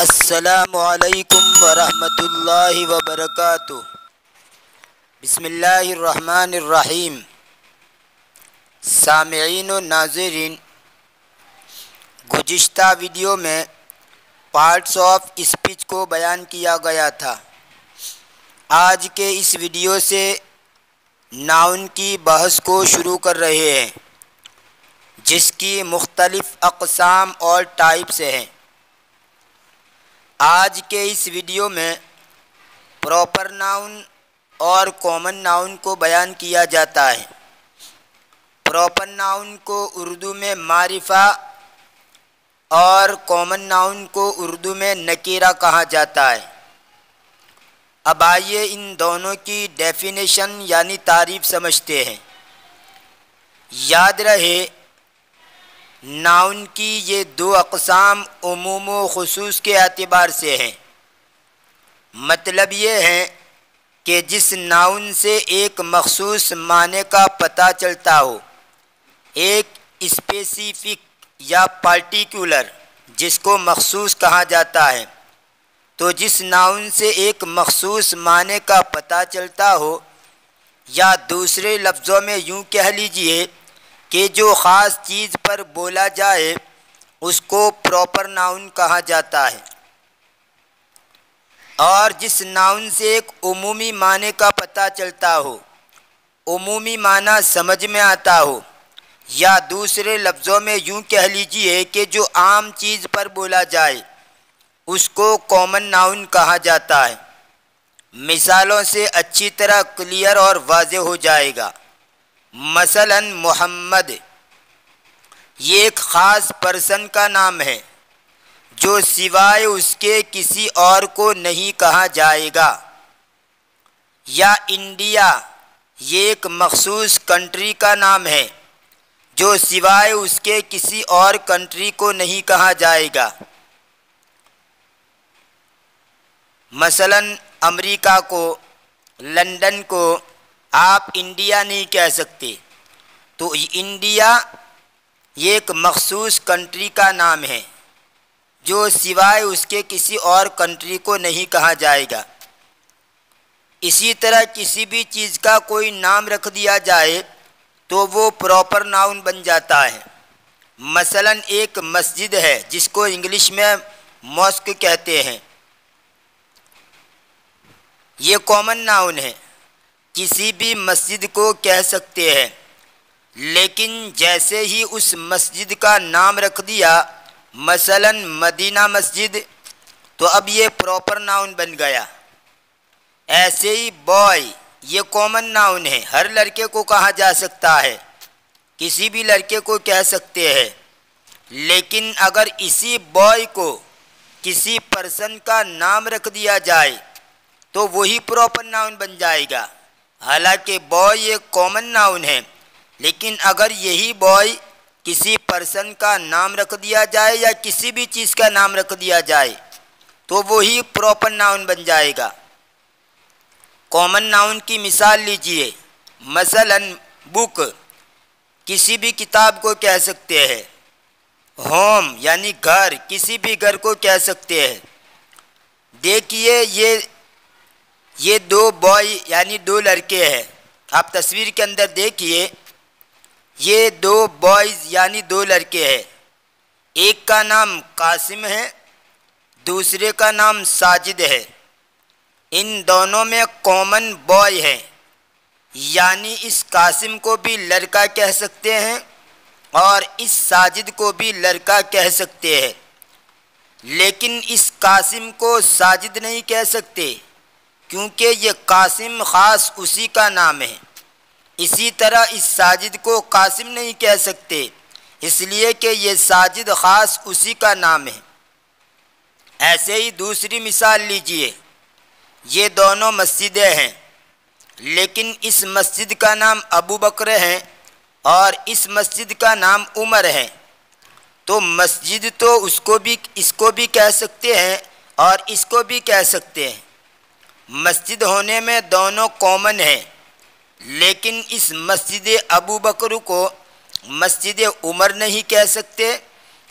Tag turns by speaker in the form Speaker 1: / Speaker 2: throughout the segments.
Speaker 1: अस्सलामु अलैकुम वरहमतुल्लाहि वबरकातुह। बिस्मिल्लाहिर्रहमानिर्रहीम। सामिईन व नाज़रीन, गुज़िश्ता वीडियो में पार्ट्स ऑफ स्पीच को बयान किया गया था। आज के इस वीडियो से नाउन की बहस को शुरू कर रहे हैं, जिसकी मुख्तलिफ़ अक़साम और टाइप्स हैं। आज के इस वीडियो में प्रॉपर नाउन और कॉमन नाउन को बयान किया जाता है। प्रॉपर नाउन को उर्दू में मारिफा और कॉमन नाउन को उर्दू में नकीरा कहा जाता है। अब आइए इन दोनों की डेफिनेशन यानी तारीफ़ समझते हैं। याद रहे, नाउन की ये दो अक़साम उमूम व खुसूस के एतबार से हैं। मतलब ये है कि जिस नाउन से एक मखसूस माने का पता चलता हो, एक स्पेसिफिक या पार्टिकुलर जिसको मखसूस कहा जाता है, तो जिस नाउन से एक मखसूस माने का पता चलता हो, या दूसरे लफ्ज़ों में यूँ कह लीजिए कि जो ख़ास चीज़ पर बोला जाए, उसको प्रॉपर नाउन कहा जाता है। और जिस नाउन से एक उमूमी माने का पता चलता हो, उमूमी माना समझ में आता हो, या दूसरे लफ्ज़ों में यूँ कह लीजिए कि जो आम चीज़ पर बोला जाए, उसको कॉमन नाउन कहा जाता है। मिसालों से अच्छी तरह क्लियर और वाज़ेह हो जाएगा। मसलन मोहम्मद, ये एक ख़ास पर्सन का नाम है जो सिवाय उसके किसी और को नहीं कहा जाएगा। या इंडिया, ये एक मखसूस कंट्री का नाम है जो सिवाय उसके किसी और कंट्री को नहीं कहा जाएगा। मसलन अमेरिका को, लंदन को आप इंडिया नहीं कह सकते, तो इंडिया ये एक मखसूस कंट्री का नाम है जो सिवाय उसके किसी और कंट्री को नहीं कहा जाएगा। इसी तरह किसी भी चीज़ का कोई नाम रख दिया जाए तो वो प्रॉपर नाउन बन जाता है। मसलन एक मस्जिद है जिसको इंग्लिश में मॉस्क कहते हैं, ये कॉमन नाउन है, किसी भी मस्जिद को कह सकते हैं। लेकिन जैसे ही उस मस्जिद का नाम रख दिया, मसलन मदीना मस्जिद, तो अब ये प्रॉपर नाउन बन गया। ऐसे ही बॉय, ये कॉमन नाउन है, हर लड़के को कहा जा सकता है, किसी भी लड़के को कह सकते हैं। लेकिन अगर इसी बॉय को किसी पर्सन का नाम रख दिया जाए तो वही प्रॉपर नाउन बन जाएगा। हालांकि बॉय एक कॉमन नाउन है, लेकिन अगर यही बॉय किसी पर्सन का नाम रख दिया जाए या किसी भी चीज़ का नाम रख दिया जाए तो वही प्रॉपर नाउन बन जाएगा। कॉमन नाउन की मिसाल लीजिए। मसलन बुक, किसी भी किताब को कह सकते हैं। होम यानी घर, किसी भी घर को कह सकते हैं। देखिए ये दो बॉय यानी दो लड़के हैं। आप तस्वीर के अंदर देखिए, ये दो बॉयज़ यानी दो लड़के हैं। एक का नाम कासिम है, दूसरे का नाम साजिद है। इन दोनों में कॉमन बॉय है, यानी इस कासिम को भी लड़का कह सकते हैं और इस साजिद को भी लड़का कह सकते हैं। लेकिन इस कासिम को साजिद नहीं कह सकते, क्योंकि ये कासिम ख़ास उसी का नाम है। इसी तरह इस साजिद को कासिम नहीं कह सकते, इसलिए कि ये साजिद ख़ास उसी का नाम है। ऐसे ही दूसरी मिसाल लीजिए। ये दोनों मस्जिदें हैं, लेकिन इस मस्जिद का नाम अबू बकर है और इस मस्जिद का नाम उमर है। तो मस्जिद तो इसको भी कह सकते हैं और इसको भी कह सकते हैं। मस्जिद होने में दोनों कॉमन है, लेकिन इस मस्जिद अबू बकर को मस्जिद उमर नहीं कह सकते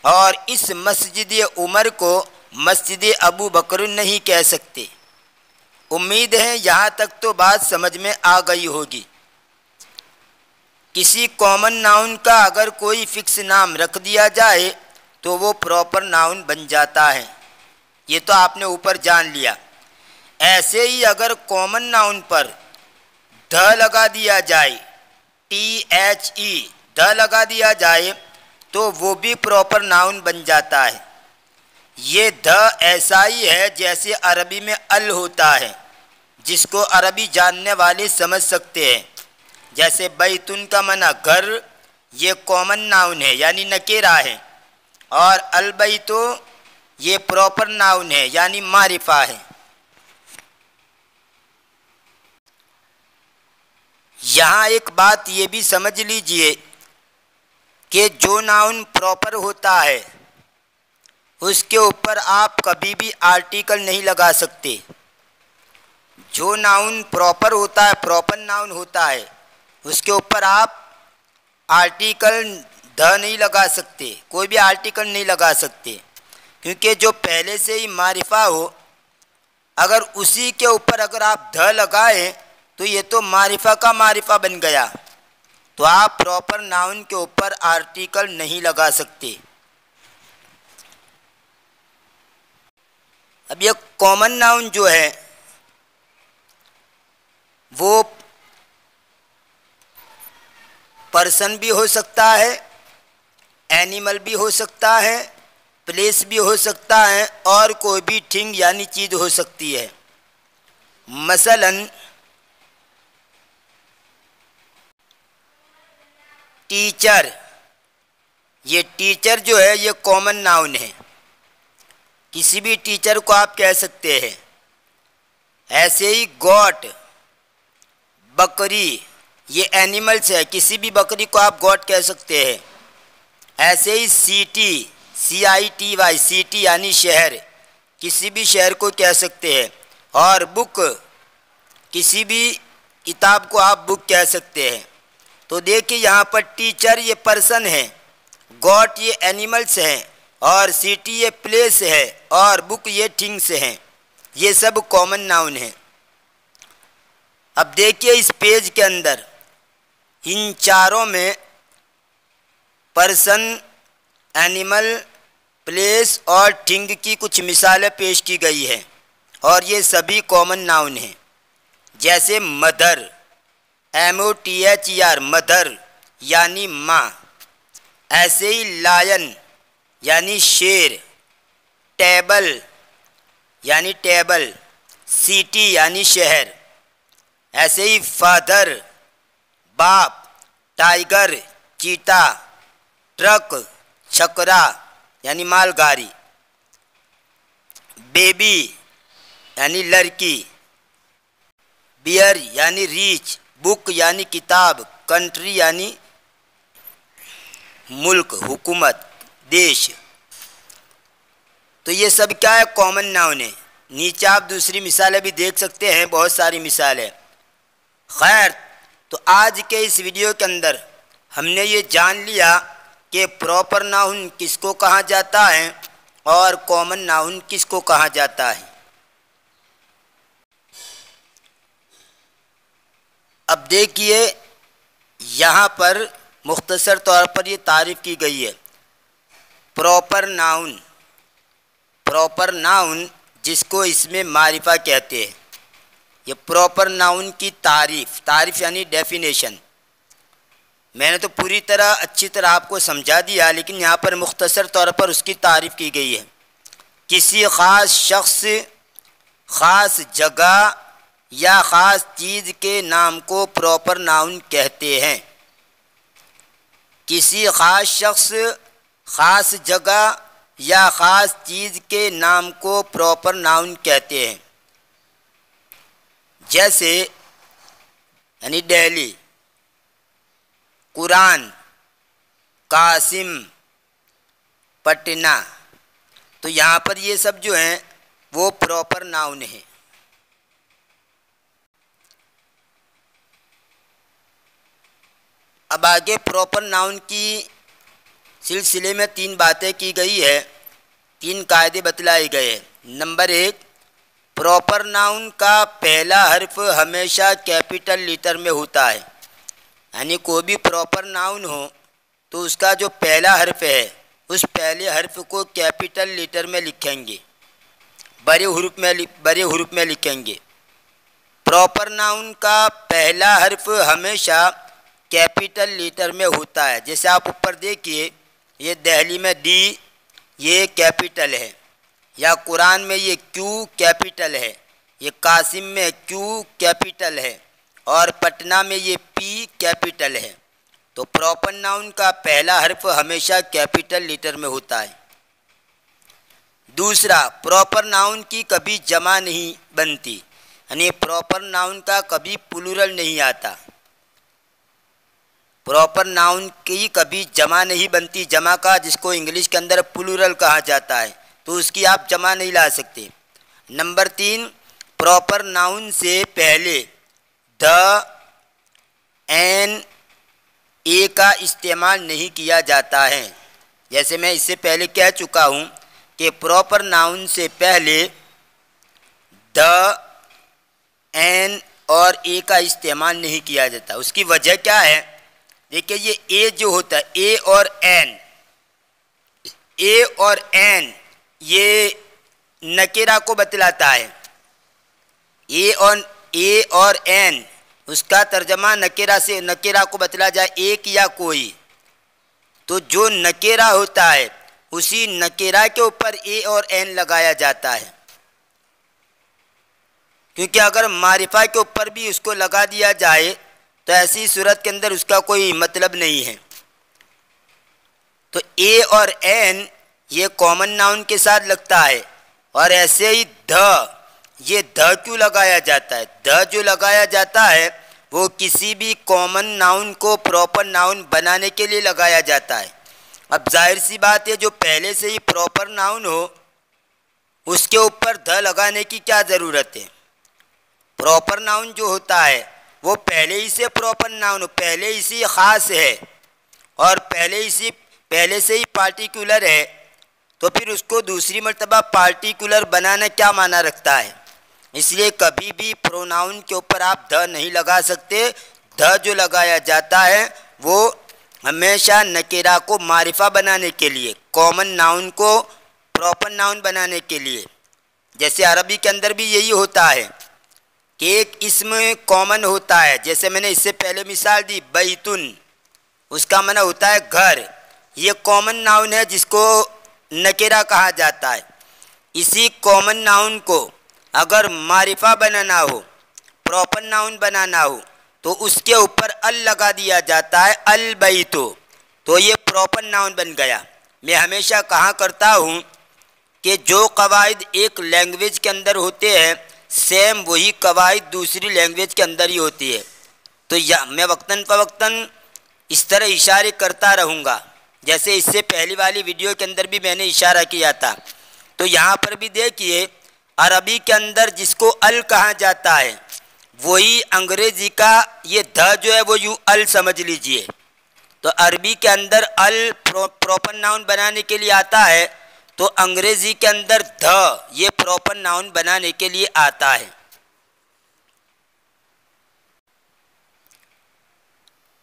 Speaker 1: और इस मस्जिद उमर को मस्जिद अबू बकर नहीं कह सकते। उम्मीद है यहाँ तक तो बात समझ में आ गई होगी। किसी कॉमन नाउन का अगर कोई फिक्स नाम रख दिया जाए तो वो प्रॉपर नाउन बन जाता है। ये तो आपने ऊपर जान लिया। ऐसे ही अगर कॉमन नाउन पर ध लगा दिया जाए, THE ध लगा दिया जाए तो वो भी प्रॉपर नाउन बन जाता है। ये ध ऐसा ही है जैसे अरबी में अल होता है, जिसको अरबी जानने वाले समझ सकते हैं। जैसे बैतुन का मना घर, ये कॉमन नाउन है यानी नकेरा है, और अलबैतो ये प्रॉपर नाउन है यानी मारिफा है। यहाँ एक बात ये भी समझ लीजिए कि जो नाउन प्रॉपर होता है उसके ऊपर आप कभी भी आर्टिकल नहीं लगा सकते। जो नाउन प्रॉपर होता है, प्रॉपर नाउन होता है, उसके ऊपर आप आर्टिकल ध नहीं लगा सकते, कोई भी आर्टिकल नहीं लगा सकते, क्योंकि जो पहले से ही मारिफा हो अगर उसी के ऊपर अगर आप ध लगाएं तो ये तो मारिफा का मारिफा बन गया। तो आप प्रॉपर नाउन के ऊपर आर्टिकल नहीं लगा सकते। अब ये कॉमन नाउन जो है वो पर्सन भी हो सकता है, एनिमल भी हो सकता है, प्लेस भी हो सकता है, और कोई भी थिंग यानी चीज़ हो सकती है। मसलन टीचर, ये टीचर जो है ये कॉमन नाउन है, किसी भी टीचर को आप कह सकते हैं। ऐसे ही गॉट, बकरी, ये एनिमल्स है, किसी भी बकरी को आप गॉट कह सकते हैं। ऐसे ही सिटी, CITY, सिटी यानी शहर, किसी भी शहर को कह सकते हैं। और बुक, किसी भी किताब को आप बुक कह सकते हैं। तो देखिए यहाँ पर टीचर ये पर्सन है, गॉट ये एनिमल्स हैं, और सिटी ये प्लेस है, और बुक ये थिंग्स हैं। ये सब कॉमन नाउन है। अब देखिए इस पेज के अंदर इन चारों में पर्सन, एनिमल, प्लेस और थिंग की कुछ मिसालें पेश की गई है, और ये सभी कॉमन नाउन हैं। जैसे मदर, MOTHER, मदर यानी माँ। ऐसे ही लायन यानी शेर, टेबल यानी टेबल, सिटी यानी शहर। ऐसे ही फादर, बाप, टाइगर, चीता, ट्रक, छकरा यानी मालगाड़ी, बेबी यानी लड़की, बियर यानी रीच, बुक यानी किताब, कंट्री यानी मुल्क, हुकूमत, देश। तो ये सब क्या है, कॉमन नाउन है। नीचे आप दूसरी मिसालें भी देख सकते हैं, बहुत सारी मिसालें। खैर, तो आज के इस वीडियो के अंदर हमने ये जान लिया कि प्रॉपर नाउन किसको कहा जाता है और कॉमन नाउन किसको कहा जाता है। अब देखिए यहाँ पर मुख्तसर तौर पर ये तारीफ़ की गई है। प्रॉपर नाउन, प्रॉपर नाउन जिसको इसमें मारिफा कहते हैं। ये प्रॉपर नाउन की तारीफ़, तारीफ़ यानी डेफिनेशन मैंने तो पूरी तरह अच्छी तरह आपको समझा दिया, लेकिन यहाँ पर मुख्तसर तौर पर उसकी तारीफ़ की गई है। किसी ख़ास शख्स, ख़ास जगह या ख़ास चीज़ के नाम को प्रॉपर नाउन कहते हैं। किसी ख़ास शख्स, ख़ास जगह या ख़ास चीज़ के नाम को प्रॉपर नाउन कहते हैं। जैसे यानी दिल्ली, कुरान, कासिम, पटना। तो यहाँ पर ये सब जो हैं वो प्रॉपर नाउन है। अब आगे प्रॉपर नाउन की सिलसिले में 3 बातें की गई है। 3 कायदे बतलाए गए हैं। नंबर 1, प्रॉपर नाउन का पहला हर्फ हमेशा कैपिटल लेटर में होता है, यानी कोई भी प्रॉपर नाउन हो तो उसका जो पहला हर्फ है उस पहले हर्फ को कैपिटल लेटर में लिखेंगे, बड़े हुरूफ में लिखेंगे। प्रॉपर नाउन का पहला हर्फ हमेशा कैपिटल लेटर में होता है। जैसे आप ऊपर देखिए, ये दिल्ली में डी ये कैपिटल है, या कुरान में ये क्यू कैपिटल है, ये कासिम में क्यू कैपिटल है, और पटना में ये पी कैपिटल है। तो प्रॉपर नाउन का पहला हर्फ हमेशा कैपिटल लेटर में होता है। दूसरा, प्रॉपर नाउन की कभी जमा नहीं बनती, यानी प्रॉपर नाउन का कभी प्लूरल नहीं आता। प्रॉपर नाउन की कभी जमा नहीं बनती, जमा का जिसको इंग्लिश के अंदर प्लूरल कहा जाता है, तो उसकी आप जमा नहीं ला सकते। नंबर 3, प्रॉपर नाउन से पहले द, एन, ए का इस्तेमाल नहीं किया जाता है। जैसे मैं इससे पहले कह चुका हूँ कि प्रॉपर नाउन से पहले द, एन और ए का इस्तेमाल नहीं किया जाता। उसकी वजह क्या है? देखिए, ये ए जो होता है, ए और एन ये नकेरा को बतलाता है। ए और एन उसका तर्जमा नकेरा को बतला जाए, एक या कोई, तो जो नकेरा होता है उसी नकेरा के ऊपर ए और एन लगाया जाता है, क्योंकि अगर मारिफा के ऊपर भी उसको लगा दिया जाए तो ऐसी सूरत के अंदर उसका कोई मतलब नहीं है। तो ए और एन ये कॉमन नाउन के साथ लगता है, और ऐसे ही ध, ये ध क्यों लगाया जाता है? ध जो लगाया जाता है वो किसी भी कॉमन नाउन को प्रॉपर नाउन बनाने के लिए लगाया जाता है। अब जाहिर सी बात है, जो पहले से ही प्रॉपर नाउन हो उसके ऊपर ध लगाने की क्या ज़रूरत है? प्रॉपर नाउन जो होता है वो पहले ही से प्रॉपर नाउन, पहले ही से ख़ास है और पहले से ही पार्टिकुलर है, तो फिर उसको दूसरी मर्तबा पार्टिकुलर बनाना क्या माना रखता है? इसलिए कभी भी प्रोनाउन के ऊपर आप ध नहीं लगा सकते। ध जो लगाया जाता है वो हमेशा नकेरा को मारिफा बनाने के लिए, कॉमन नाउन को प्रॉपर नाउन बनाने के लिए। जैसे अरबी के अंदर भी यही होता है कि एक इस्म कॉमन होता है, जैसे मैंने इससे पहले मिसाल दी बैतुन, उसका माना होता है घर, ये कॉमन नाउन है जिसको नकेरा कहा जाता है। इसी कॉमन नाउन को अगर मारिफा बनाना हो, प्रॉपर नाउन बनाना हो, तो उसके ऊपर अल लगा दिया जाता है, अल बैतो, तो ये प्रॉपर नाउन बन गया। मैं हमेशा कहा करता हूँ कि जो कवायद एक लैंग्वेज के अंदर होते हैं सेम वही कवायद दूसरी लैंग्वेज के अंदर ही होती है। तो मैं वक्तन फ़वक्तन इस तरह इशारे करता रहूँगा, जैसे इससे पहली वाली वीडियो के अंदर भी मैंने इशारा किया था। तो यहाँ पर भी देखिए, अरबी के अंदर जिसको अल कहा जाता है वही अंग्रेज़ी का ये ध जो है वो यूँ अल समझ लीजिए। तो अरबी के अंदर अल प्रॉपर नाउन बनाने के लिए आता है, तो अंग्रेज़ी के अंदर ध ये प्रॉपर नाउन बनाने के लिए आता है।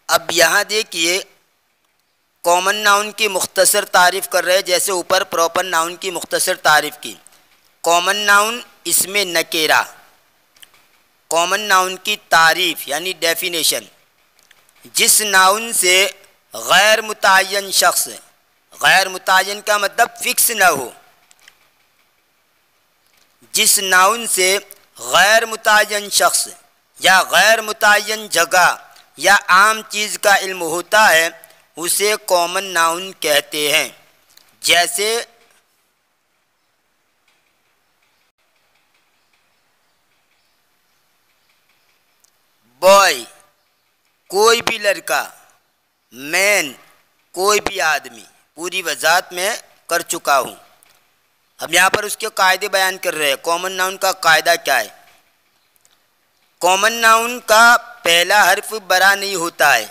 Speaker 1: अब यहाँ देखिए, कॉमन नाउन की मुख्तसर तारीफ़ कर रहे हैं, जैसे ऊपर प्रॉपर नाउन की मुख्तसर तारीफ़ की। कॉमन नाउन इसमें नकेरा, कॉमन नाउन की तारीफ़ यानी डेफिनेशन, जिस नाउन से गैर मुतय्यन शख्स, गैर मुतय्यन का मतलब फ़िक्स न हो, जिस नाउन से गैर मुतय्यन शख्स या गैर मुतय्यन जगह या आम चीज़ का इल्म होता है उसे कॉमन नाउन कहते हैं। जैसे बॉय कोई भी लड़का, मैन कोई भी आदमी, पूरी वजाहत में कर चुका हूँ। अब यहाँ पर उसके कायदे बयान कर रहे हैं। कॉमन नाउन का कायदा क्या है? कॉमन नाउन का पहला हर्फ बरा नहीं होता है,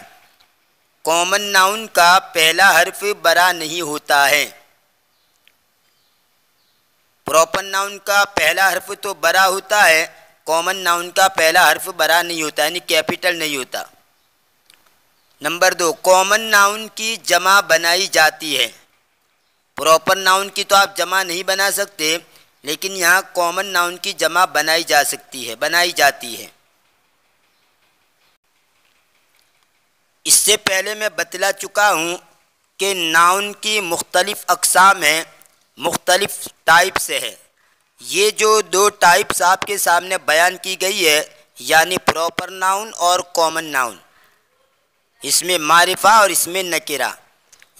Speaker 1: कॉमन नाउन का पहला हर्फ बरा नहीं होता है। प्रॉपर नाउन का पहला हर्फ तो बरा होता है, कॉमन नाउन का पहला हर्फ बरा नहीं होता, यानी कैपिटल नहीं होता। नंबर 2, कॉमन नाउन की जमा बनाई जाती है। प्रॉपर नाउन की तो आप जमा नहीं बना सकते, लेकिन यहाँ कॉमन नाउन की जमा बनाई जा सकती है, बनाई जाती है। इससे पहले मैं बतला चुका हूँ कि नाउन की मुख्तलिफ़ अक़साम हैं, मुख्तलिफ़ टाइप से है। ये जो 2 टाइप्स आपके सामने बयान की गई है, यानी प्रॉपर नाउन और कॉमन नाउन, इसमें मारिफा और इसमें नकिरा,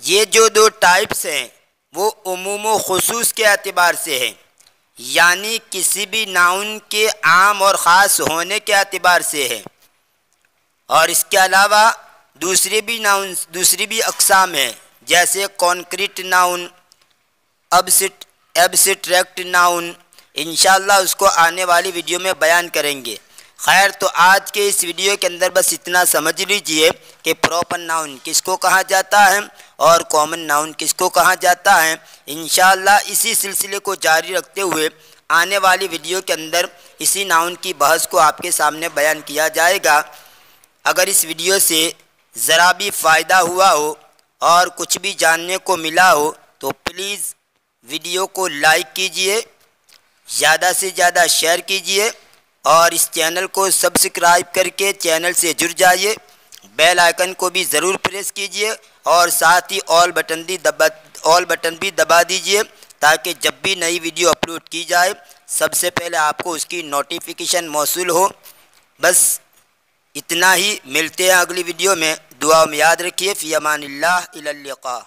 Speaker 1: ये जो 2 टाइप्स हैं वो उमूम व खुसूस के एतबार से है, यानी किसी भी नाउन के आम और ख़ास होने के एतबार से है। और इसके अलावा दूसरी भी अक़साम हैं, जैसे कॉन्क्रीट नाउन, एब्स्ट्रैक्ट नाउन। इंशाअल्लाह उसको आने वाली वीडियो में बयान करेंगे। खैर, तो आज के इस वीडियो के अंदर बस इतना समझ लीजिए कि प्रॉपर नाउन किसको कहा जाता है और कॉमन नाउन किसको कहा जाता है। इंशाअल्लाह इसी सिलसिले को जारी रखते हुए आने वाली वीडियो के अंदर इसी नाउन की बहस को आपके सामने बयान किया जाएगा। अगर इस वीडियो से ज़रा भी फ़ायदा हुआ हो और कुछ भी जानने को मिला हो तो प्लीज़ वीडियो को लाइक कीजिए, ज़्यादा से ज़्यादा शेयर कीजिए और इस चैनल को सब्सक्राइब करके चैनल से जुड़ जाइए। बेल आइकन को भी ज़रूर प्रेस कीजिए और साथ ही ऑल बटन भी दबा दीजिए, ताकि जब भी नई वीडियो अपलोड की जाए सबसे पहले आपको उसकी नोटिफिकेशन मौसूल हो। बस इतना ही, मिलते हैं अगली वीडियो में। दुआ में याद रखिए। फ़ी अमानिल्लाह, इलल लिक़ा।